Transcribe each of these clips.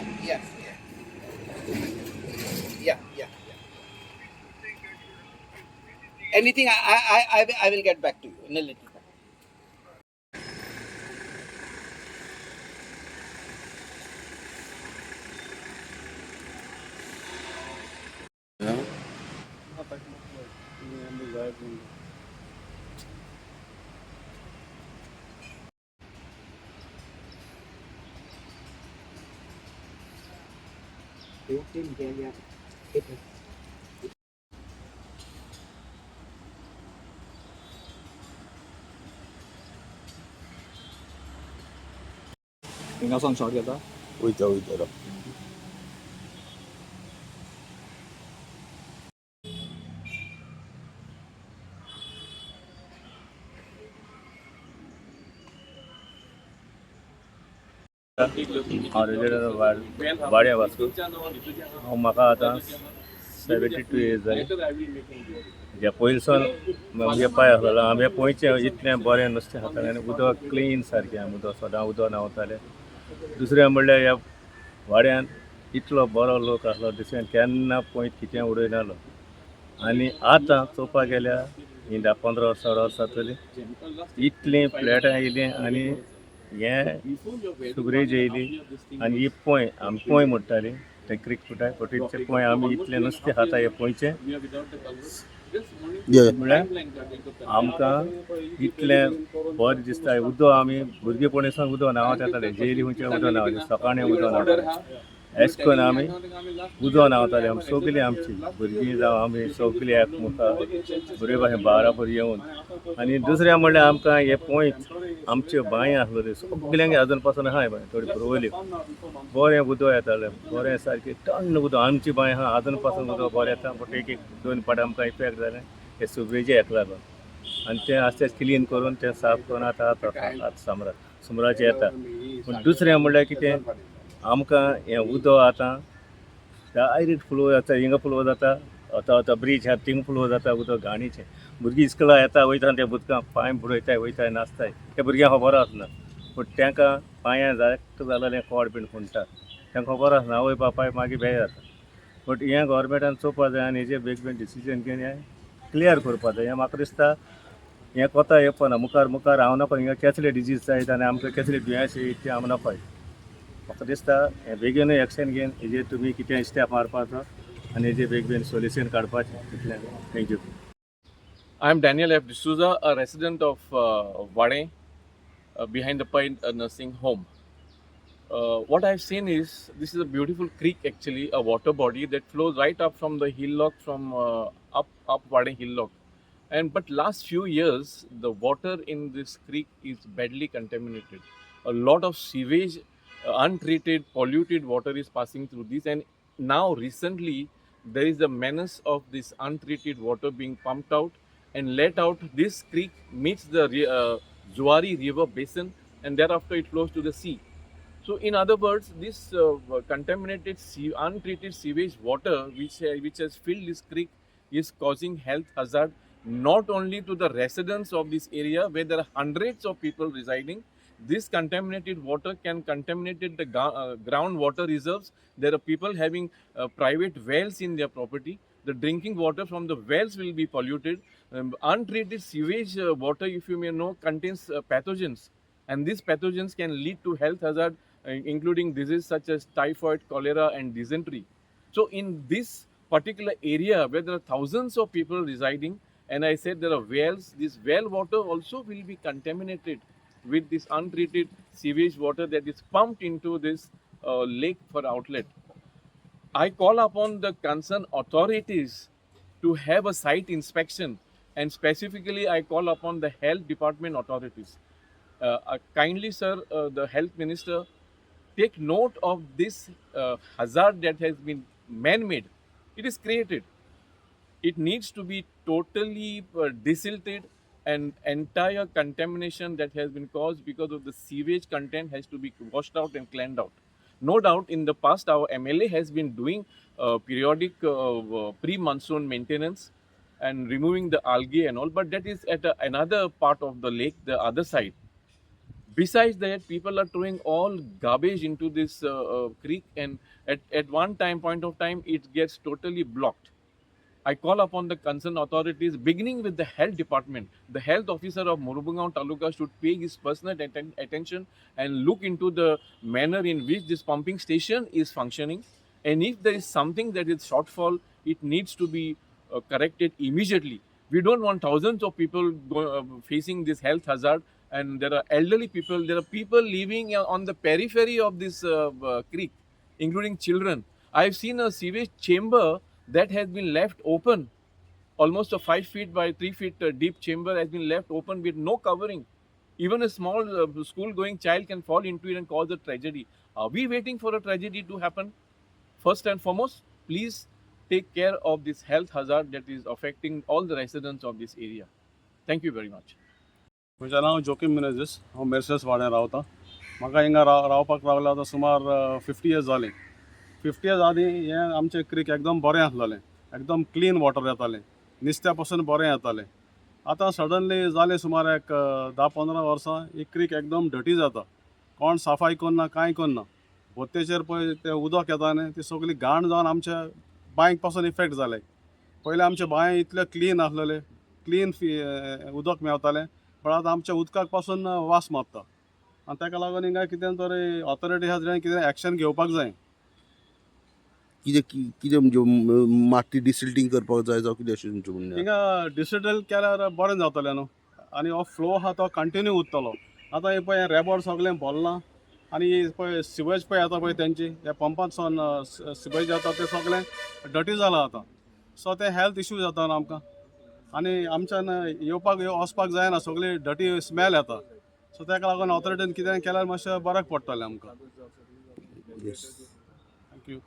Yeah, yeah, yeah. Anything, I will get back to you in a little bit. 인가상 저기다. 오이다 오이다. वाड्या वाचून हांव म्हाका आतां 72 years जाली. जे पयलसून म्हजे पांय आसलेलो हांवें पयचे इतलें बरें नुस्तें खातालें आनी उदक क्लीन सारकें आमी उदक सदां उदक न्हांवताले. दुसरें म्हणल्यार ह्या वाड्यान इतलो बरो लोक आसलो दिसता केन्ना पयत कितें उडयनालो. आनी आतां चोवपाक गेल्यार ही 10-15 वर्सां वर्सां जातली इतलीं फ्लॅटां येयलीं आनी हें सुगरेज येयली आनी ही पोंय आमी पोंय म्हणटाली ते क्रिकफुटाय फटीचे पोंय आमी इतलें नुस्तें खाता हे पोंयचें म्हळ्यार आमकां इतलें बरें दिसता. उदक आमी भुरगेपणीसान उदक न्हांवत येताले जेली खंयचें उदक न्हांवतालें सकाळीं उदक न्हांवतालें. अशें करून आमी उदक न्हांवताले आमी सगलीं आमची भुरगीं जावं आमी सगलीं एकमुखार बरे भाशेन बाराबर येवन. आनी दुसरें म्हणल्यार आमकां हे पोंयत आमच्यो बांयो आसल्यो त्यो सगल्यांक अजून पासून आहाय बाय थोड्यो पुरवल्यो. बरें उदक येतालें बरें सारकें थंड उदक आमची बांय आहा अजून पासून उदक बरें येता. बट एक दोन पाट आमकां इफेक्ट जालें हे सुगरेजे हेका लागून. आनी तें आस्ते क्लीन करून तें साफ करून आतां समराचें येता. पूण दुसरें म्हणल्यार कितें आमकां हें उदक आतां डायरेक्ट फ्लो जाता हिंगा फ्लो जाता आतां ब्रीज आसा थिंग फ्लो जाता उदक घाणीचें. भुरगीं इस्कुला येता वयता त्या उदकां पांय बुडयताय वयताय नाचताय त्या भुरग्यांक खबर आसना. पूण तांकां पांयां जायत जालें कोड बीन फुंटा तांकां खबर आसना आवय बापाय मागीर बेजार जाता. बट हें गोवोरमेंटान चोवपा जाय आनी हेजेर बेग बेग डिसिजन घेवन हें क्लियर करपा जाय. हें म्हाका दिसता हें कोता येवपाना मुखार मुखार हांव नाका हिंगा कसले डिजीज जायत आनी आमकां कसले दुयेंस येयत तें आमकां नाका. म्हाका दिसता हें बेगीनूय एक्शन घेवन हेजेर तुमी कितें स्टेप मारपाचो आनी हेजेर बेग बेगीन सोल्युशन काडपाचें तितलें. Thank you. I'm Daniel F. D'Souza, a resident of Vade, behind the Pine Nursing Home. What I've seen is this is a beautiful creek, actually, a water body that flows right up from the hillock, from up Vade Hillock. And but last few years, the water in this creek is badly contaminated. A lot of sewage, untreated, polluted water is passing through this. And now, recently, there is a menace of this untreated water being pumped out and let out. This creek meets the Zuari River basin, and thereafter it flows to the sea. So, in other words, this contaminated, untreated sewage water, which has filled this creek, is causing health hazard not only to the residents of this area where there are hundreds of people residing. This contaminated water can contaminate the groundwater reserves. There are people having private wells in their property. The drinking water from the wells will be polluted. Untreated sewage water, if you may know, contains pathogens, and these pathogens can lead to health hazard, including diseases such as typhoid, cholera, and dysentery. So, in this particular area where there are thousands of people residing, and I said there are wells, this well water also will be contaminated with this untreated sewage water that is pumped into this lake for outlet. I call upon the concerned authorities to have a site inspection, and specifically I call upon the health department authorities. Kindly, sir, the health minister, take note of this hazard that has been man-made. It is created. It needs to be totally desilted, and entire contamination that has been caused because of the sewage content has to be washed out and cleaned out. No doubt, in the past, our MLA has been doing periodic pre-monsoon maintenance and removing the algae and all, but that is at another part of the lake, the other side. Besides that, people are throwing all garbage into this creek, and at one point of time, it gets totally blocked. I call upon the concerned authorities, beginning with the health department. The health officer of Morubungaon Taluka should pay his personal attention and look into the manner in which this pumping station is functioning. And if there is something that is shortfall, it needs to be corrected immediately. We don't want thousands of people facing this health hazard. And there are elderly people, there are people living on the periphery of this creek, including children. I've seen a sewage chamber that has been left open. Almost a 5 feet by 3 feet deep chamber has been left open with no covering. Even a small school going child can fall into it and cause a tragedy. Are we waiting for a tragedy to happen? First and foremost, please take care of this health hazard that is affecting all the residents of this area. Thank you very much. म्हजें नांव जोकीम मिनेजीस हांव मेर्सेस वाड्यां रावतां. म्हाका हिंगा रावपाक लागला आतां सुमार 50 इयर्स जालीं. 50 इयर्स आदीं हें आमचें क्रीक एकदम बरें आसलेलें, एकदम क्लीन वॉटर येतालें, नुस्त्या पासून बरें येतालें. आतां सडनली जालें सुमार एक 10-15 वर्सां ही क्रीक एकदम डटी जाता. कोण साफाई करना, कांय करना. बोत्तेचेर पळय तें उदक येता न्ही, ती सगळी घाण जावन आमच्या बांयक पासून इफेक्ट जाले. पयलीं आमचे बांय इतले क्लीन आसलेले, क्लीन उदक मेवतालें, पण आतां आमच्या उदकाक पासून वास मारता. आनी ताका लागून हिंगा कितें तरी ऑथॉरिटी आसा तेणें कितें एक्शन घेवपाक जाय. कितें म्हणजे माती डिसिल्टिंग करपाक जाय जावं कितें अशें तुमचें म्हणणें? हिंगा डिसिटल केल्यार बरें जातलें न्हू. आनी हो फ्लो आहा तो कंटिन्यू उरतलो. आतां हे पळय रेबॉड सगळें भरलां आनी पळय सिवेज पळय येता पळय तेंची ह्या पंपांतसून सिवेज येता तें सगळें डटी जालां आतां. सो ते हेल्थ इश्यू जाता न्हू आमकां. आनी आमच्यान येवपाक वचपाक जायना, सगळी डटी स्मेल येता. सो ताका लागून ऑथॉरिटीन कितें केल्यार मातशें बऱ्याक पडटलें आमकां. Thank you.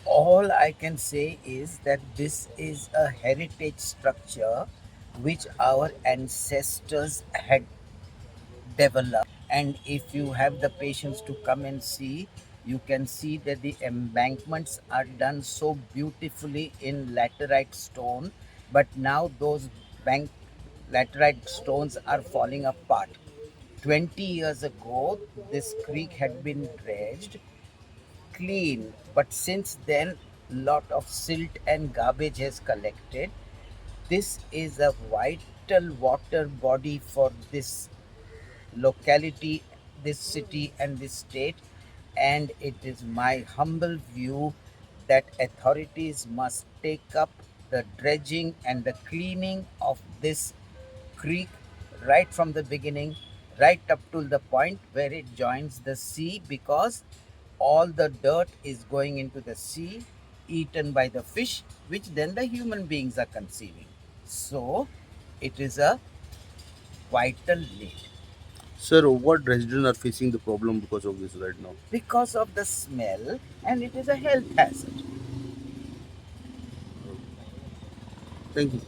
All I can say is that this is a heritage structure which our ancestors had developed. And if you have the patience to come and see, you can see that the embankments are done so beautifully in laterite stone, but now those laterite stones are falling apart. 20 years ago, this creek had been dredged, clean, but since then lot of silt and garbage has collected. This is a vital water body for this locality, this city and this state, and it is my humble view that authorities must take up the dredging and the cleaning of this creek right from the beginning, right up to the point where it joins the sea, because all the dirt is going into the sea, eaten by the fish, which then the human beings are consuming. So it is a vital need. Sir, what residents are facing the problem because of this right now? Because of the smell, and it is a health hazard. Thank you.